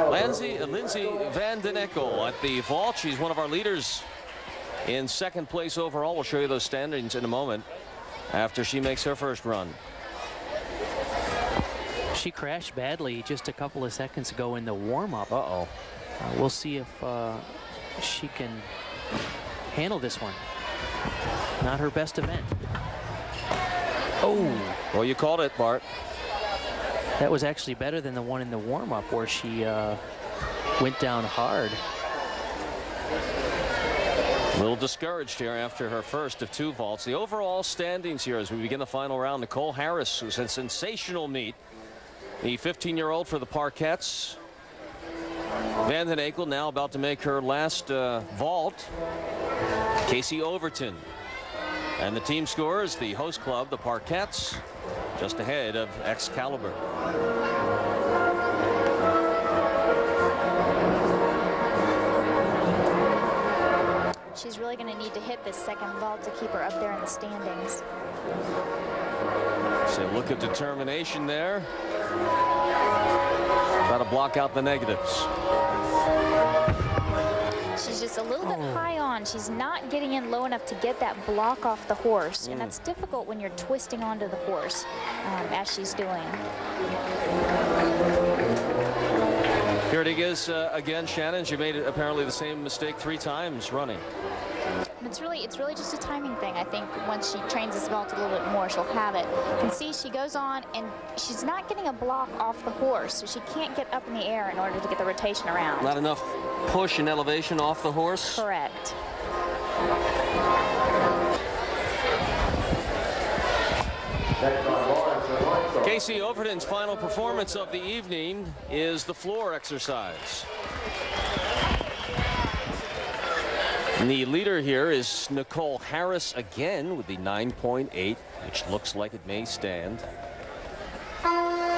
Lindsey Vanden at the vault. She's one of our leaders in second place overall. We'll show you those standings in a moment after she makes her first run. She crashed badly just a couple of seconds ago in the warm-up. We'll see if she can handle this one. Not her best event. Oh, well, you called it, Bart. That was actually better than the one in the warm-up where she went down hard. A little discouraged here after her first of 2 vaults. The overall standings here as we begin the final round. Nicole Harris, who's had a sensational meet. The 15-year-old for the Parkettes. Vanden Eykel now about to make her last vault. Casey Overton. And the team scores, the host club, the Parkettes, just ahead of Excalibur. She's really going to need to hit this second vault to keep her up there in the standings. So look at determination there. Try to block out the negatives. She's just a little bit high on. She's not getting in low enough to get that block off the horse. And that's difficult when you're twisting onto the horse, as she's doing. Here it is again, Shannon. She made apparently the same mistake 3 times running. It's really just a timing thing. I think once she trains this vault a little bit more, she'll have it. You can see she goes on, and she's not getting a block off the horse, so she can't get up in the air in order to get the rotation around. Not enough push and elevation off the horse? Correct. Casey Overton's final performance of the evening is the floor exercise. And the leader here is Nicole Harris again with the 9.8, which looks like it may stand.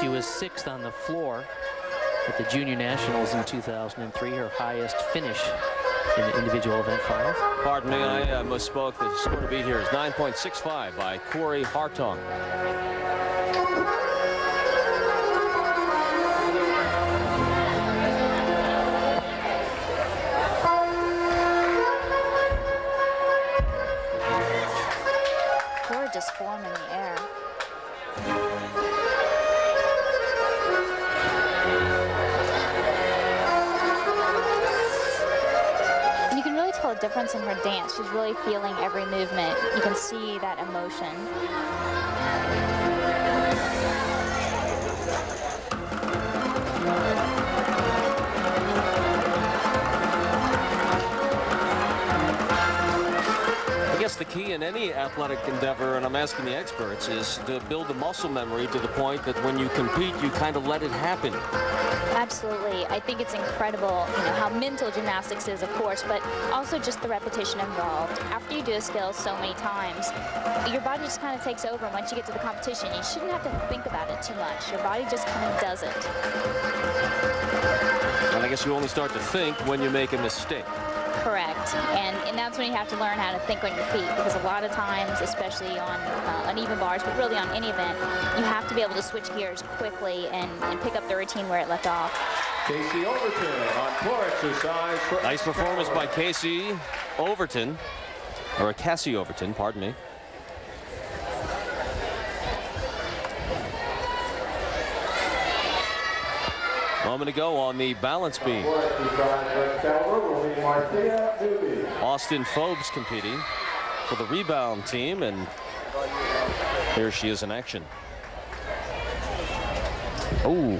She was 6th on the floor at the Junior Nationals in 2003, her highest finish in the individual event finals. Pardon me, I misspoke. The score to beat here is 9.65 by Corey Hartong. Gorgeous form in the air. You can really tell a difference in her dance. She's really feeling every movement. You can see that emotion. The key in any athletic endeavor, and I'm asking the experts, is to build the muscle memory to the point that when you compete, you kind of let it happen. Absolutely. I think it's incredible, how mental gymnastics is, of course, but also just the repetition involved. After you do a skill so many times, your body just kind of takes over. Once you get to the competition, you shouldn't have to think about it too much. Your body just kind of does it. And I guess you only start to think when you make a mistake. Correct, and that's when you have to learn how to think on your feet, because a lot of times, especially on uneven bars, but really on any event, you have to be able to switch gears quickly and pick up the routine where it left off. Casey Overton on floor exercise. Nice performance by Casey Overton, or Cassie Overton, pardon me. Moment to go on the balance beam. Austyn Fobes competing for the rebound team, and here she is in action. Oh.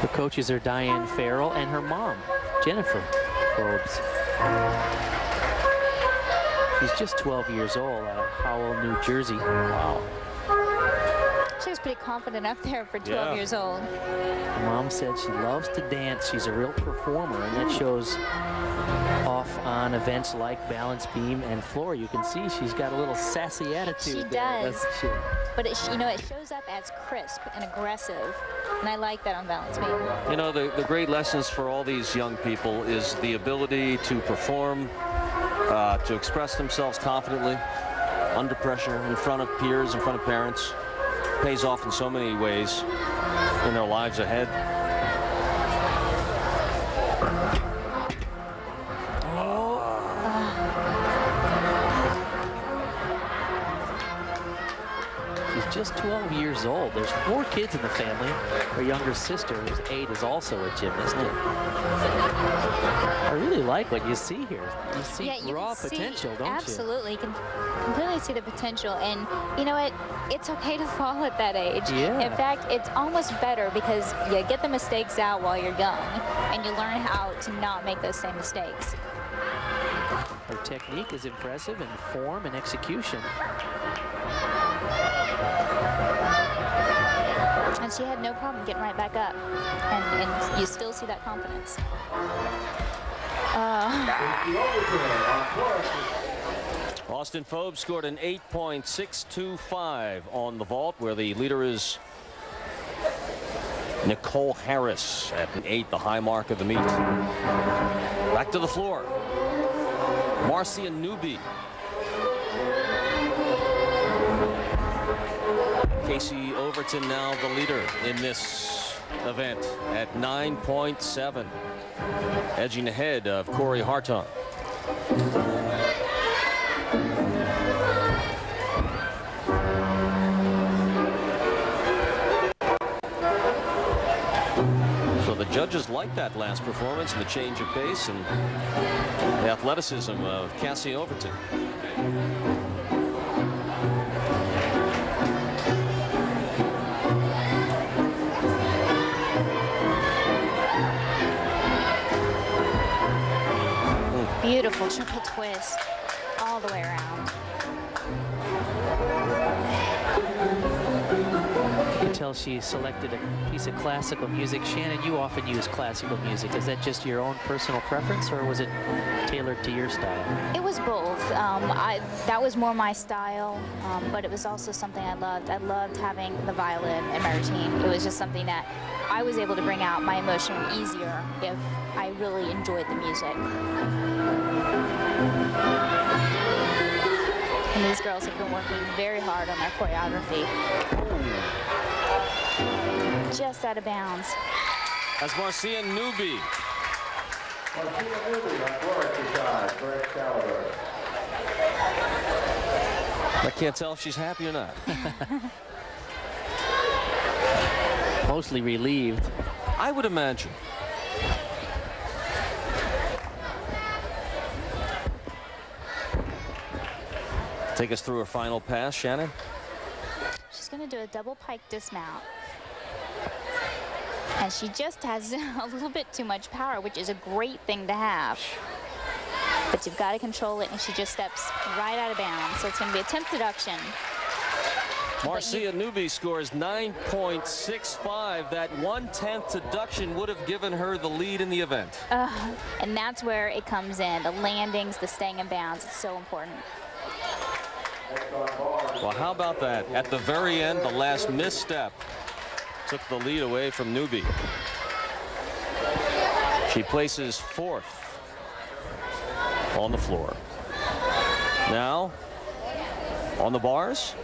The coaches are Diane Farrell and her mom, Jennifer Fobes. She's just 12 years old out of Howell, New Jersey. Wow. She was pretty confident up there for 12 years old. Her mom said she loves to dance. She's a real performer, and that shows off on events like balance beam and floor. You can see she's got a little sassy attitude. She does. But it shows up as crisp and aggressive, and I like that on balance beam. The great lessons for all these young people is the ability to perform, to express themselves confidently, under pressure, in front of peers, in front of parents. pays off in so many ways in their lives ahead. She's just 12 years old. There's 4 kids in the family. Her younger sister, who's 8, is also a gymnast. I really like what you see here. You see raw potential, don't you? Absolutely. You can completely see the potential. And you know what? It's okay to fall at that age. Yeah. In fact, it's almost better because you get the mistakes out while you're young and you learn how to not make those same mistakes. Her technique is impressive in form and execution. And she had no problem getting right back up. And you still see that confidence. Austyn Fobes scored an 8.625 on the vault, where the leader is Nicole Harris at an 8, the high mark of the meet. Back to the floor. Marcia Newby. Casey Overton now the leader in this event at 9.7, edging ahead of Corey Hartung. So the judges like that last performance and the change of pace and the athleticism of Cassie Overton. Beautiful triple twist all the way around. You can tell she selected a piece of classical music. Shannon, you often use classical music. Is that just your own personal preference, or was it tailored to your style? It was both. That was more my style, but it was also something I loved. I loved having the violin in my routine. It was just something that I was able to bring out my emotion easier if I really enjoyed the music. And these girls have been working very hard on their choreography. Just out of bounds. That's Marcia Newby. Marcia Newby on floor exercise for Excalibur. I can't tell if she's happy or not. Mostly relieved. I would imagine. Take us through her final pass, Shannon. She's going to do a double pike dismount. And she just has a little bit too much power, which is a great thing to have. But you've got to control it, and she just steps right out of bounds. So it's going to be a temp deduction. Marcia Newby scores 9.65. That 1/10 deduction would have given her the lead in the event. And that's where it comes in. The landings, the staying in bounds. It's so important. Well, how about that? At the very end, the last misstep took the lead away from Newby. She places 4th on the floor. Now, on the bars.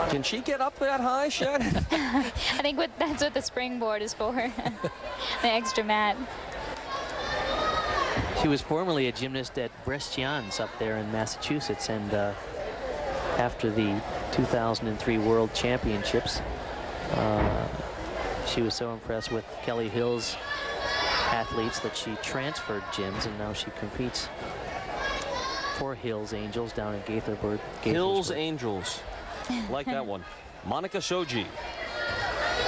Can she get up that high, Shannon? I think that's what the springboard is for. The extra mat. She was formerly a gymnast at Brescians up there in Massachusetts, and after the 2003 World Championships, she was so impressed with Kelly Hill's athletes that she transferred gyms, and now she competes for Hill's Angels down in Gaithersburg. Hill's Angels. Like that one. Monica Shoji.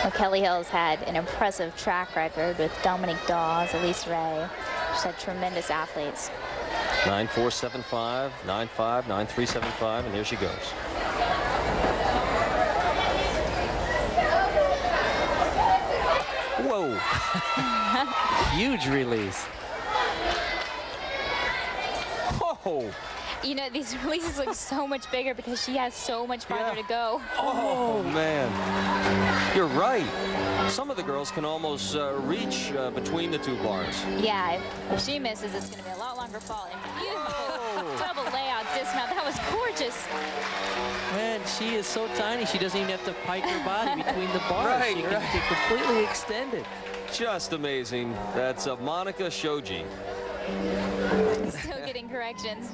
Well, Kelly Hill's had an impressive track record with Dominique Dawes, Elise Ray. She's had tremendous athletes. 9.475, 9.5, 9.375, and here she goes. Whoa. Huge release. Whoa. You know, these releases look so much bigger because she has so much farther to go. Oh, man. You're right. Some of the girls can almost reach between the two bars. Yeah, if she misses, it's going to be a lot longer fall. And beautiful double layout dismount. That was gorgeous. Man, she is so tiny, she doesn't even have to pike her body between the bars. Right, she can right. get completely extended. Just amazing. That's Monica Shoji. Still getting corrections.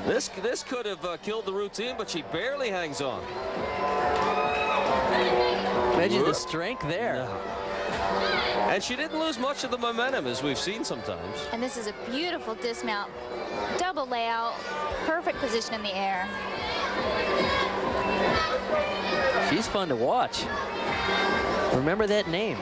This could have killed the routine, but she barely hangs on. Imagine the strength there. And she didn't lose much of the momentum, as we've seen sometimes. And this is a beautiful dismount. Double layout, perfect position in the air. She's fun to watch. Remember that name.